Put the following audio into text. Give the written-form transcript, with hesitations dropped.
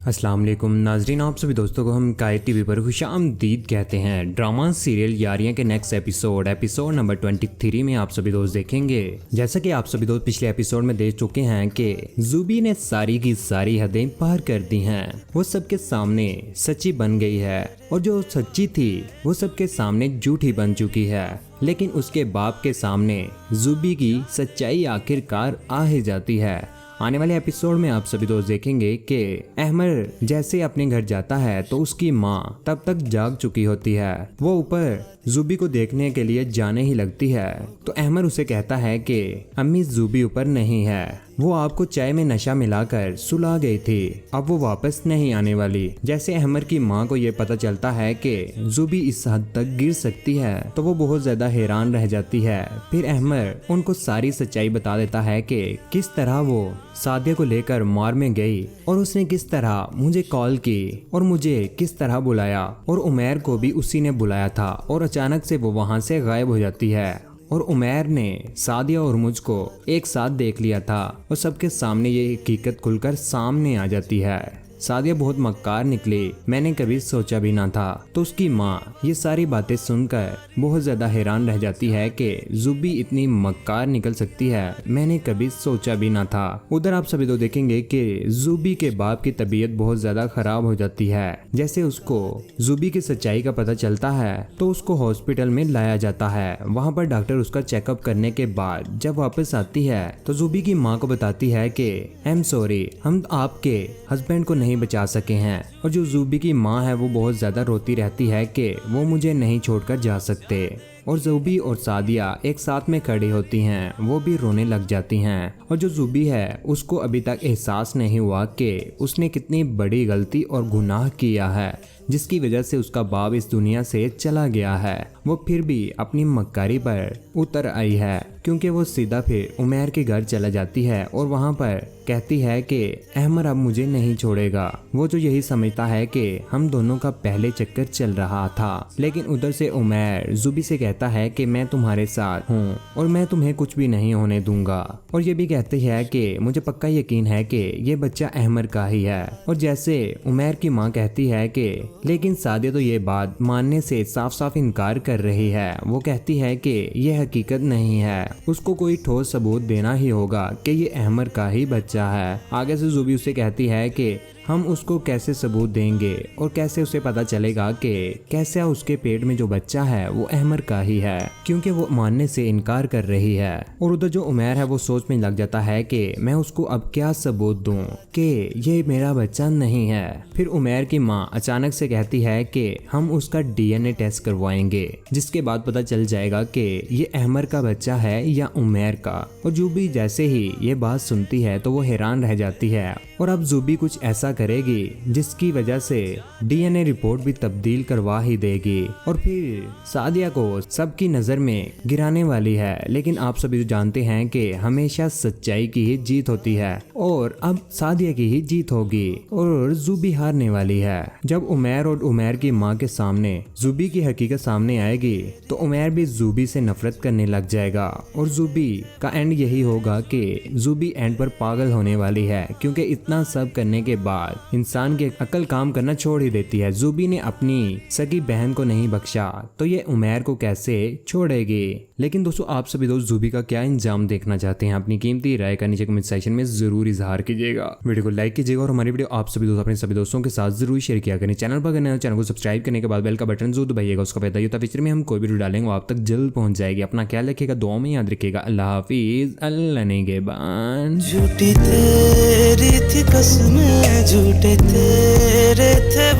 अस्सलाम वालेकुम नाजरीन, आप सभी दोस्तों को हम कायद टीवी पर खुशामदीद कहते हैं। ड्रामा सीरियल यारियां के नेक्स्ट एपिसोड नंबर 23 में आप सभी दोस्त देखेंगे। जैसा कि आप सभी दोस्त पिछले एपिसोड में देख चुके हैं कि जुबी ने सारी की सारी हदें पार कर दी हैं। वो सबके सामने सच्ची बन गई है और जो सच्ची थी वो सबके सामने झूठी बन चुकी है। लेकिन उसके बाप के सामने जुबी की सच्चाई आखिरकार आ ही जाती है। आने वाले एपिसोड में आप सभी दोस्त देखेंगे कि अहमर जैसे अपने घर जाता है तो उसकी माँ तब तक जाग चुकी होती है। वो ऊपर जुबी को देखने के लिए जाने ही लगती है तो अहमर उसे कहता है कि अम्मी जुबी ऊपर नहीं है, वो आपको चाय में नशा मिलाकर सुला गई थी, अब वो वापस नहीं आने वाली। जैसे अहमर की माँ को ये पता चलता है कि जुबी इस हद तक गिर सकती है तो वो बहुत ज्यादा हैरान रह जाती है। फिर अहमर उनको सारी सच्चाई बता देता है कि किस तरह वो सादिया को लेकर मार में गई और उसने किस तरह मुझे कॉल की और मुझे किस तरह बुलाया और उमैर को भी उसी ने बुलाया था और अचानक से वो वहां से गायब हो जाती है और उमैर ने सादिया और मुझको एक साथ देख लिया था और सबके सामने ये हकीकत खुलकर सामने आ जाती है। सादिया बहुत मक्कार निकली, मैंने कभी सोचा भी ना था। तो उसकी माँ ये सारी बातें सुनकर बहुत ज्यादा हैरान रह जाती है कि जुबी इतनी मक्कार निकल सकती है, मैंने कभी सोचा भी ना था। उधर आप सभी तो देखेंगे कि जुबी के बाप की तबीयत बहुत ज्यादा खराब हो जाती है। जैसे उसको जुबी की सच्चाई का पता चलता है तो उसको हॉस्पिटल में लाया जाता है। वहाँ पर डॉक्टर उसका चेकअप करने के बाद जब वापस आती है तो जुबी की माँ को बताती है कि आई एम सॉरी, हम आपके हस्बैंड को नहीं बचा सके हैं। और जो जुबी की माँ है वो बहुत ज्यादा रोती रहती है कि वो मुझे नहीं छोड़कर जा सकते। और जुबी और सादिया एक साथ में खड़ी होती हैं, वो भी रोने लग जाती हैं। और जो जुबी है उसको अभी तक एहसास नहीं हुआ कि उसने कितनी बड़ी गलती और गुनाह किया है जिसकी वजह से उसका बाप इस दुनिया से चला गया है। वो फिर भी अपनी मक्कारी पर उतर आई है क्योंकि वो सीधा फिर उमैर के घर चला जाती है और वहाँ पर कहती है कि अहमर अब मुझे नहीं छोड़ेगा। वो जो यही समझता है कि हम दोनों का पहले चक्कर चल रहा था, लेकिन उधर से उमैर जुबी से कहता है कि मैं तुम्हारे साथ हूँ और मैं तुम्हें कुछ भी नहीं होने दूंगा। और ये भी कहती है कि मुझे पक्का यकीन है कि ये बच्चा अहमर का ही है। और जैसे उमैर की माँ कहती है कि लेकिन सादिया तो ये बात मानने से साफ साफ इनकार कर रही है। वो कहती है कि ये हकीकत नहीं है, उसको कोई ठोस सबूत देना ही होगा कि ये अहमर का ही बच्चा है। आगे से जुबी उसे कहती है कि हम उसको कैसे सबूत देंगे और कैसे उसे पता चलेगा कि कैसे उसके पेट में जो बच्चा है वो अहमर का ही है, क्योंकि वो मानने से इनकार कर रही है। और उधर जो उमैर है वो सोच में लग जाता है कि मैं उसको अब क्या सबूत दूं कि ये मेरा बच्चा नहीं है। फिर उमैर की माँ अचानक से कहती है कि हम उसका DNA टेस्ट करवाएंगे, जिसके बाद पता चल जाएगा कि ये अहमर का बच्चा है या उमैर का। और जुबी जैसे ही ये बात सुनती है तो वो हैरान रह जाती है और अब जुबी कुछ ऐसा करेगी जिसकी वजह से DNA रिपोर्ट भी तब्दील करवा ही देगी और फिर सादिया को सबकी नजर में गिराने वाली है। लेकिन आप सभी जानते हैं कि हमेशा सच्चाई की ही जीत होती है और अब सादिया की ही जीत होगी और जुबी हारने वाली है। जब उमैर और उमैर की माँ के सामने जुबी की हकीकत सामने आएगी तो उमैर भी जुबी से नफरत करने लग जाएगा और जुबी का एंड यही होगा कि जुबी एंड पर पागल होने वाली है, क्योंकि इतना सब करने के बाद इंसान की अकल काम करना छोड़ ही देती है। जुबी ने अपनी सगी बहन को नहीं बख्शा तो ये उमैर को कैसे छोड़ेगी। लेकिन दोस्तों आप सभी दोस्त जुबी का क्या इंजाम देखना चाहते हैं, अपनी कीमती राय का नीचे कमेंट सेक्शन में जरूर इजहार कीजिएगा। वीडियो को लाइक कीजिएगा और हमारी वीडियो आप सभी दोस्त अपने सभी दोस्तों के साथ जरूर शेयर किया करें। चैनल पर करना चैनल को सब्सक्राइब करने के बाद बेल का बटन जरूर दबाइएगा, उसका फायदा ये होता है फ्यूचर में हम कोई वीडियो डालेंगे वो आप तक जल्द पहुंच जाएगी। अपना ख्याल रखिएगा, दुआ में याद रखिएगा। अल्लाह हाफिज, अल्लाह निगहबान। झूठी तेरी थी कसमें, झूठे तेरे थे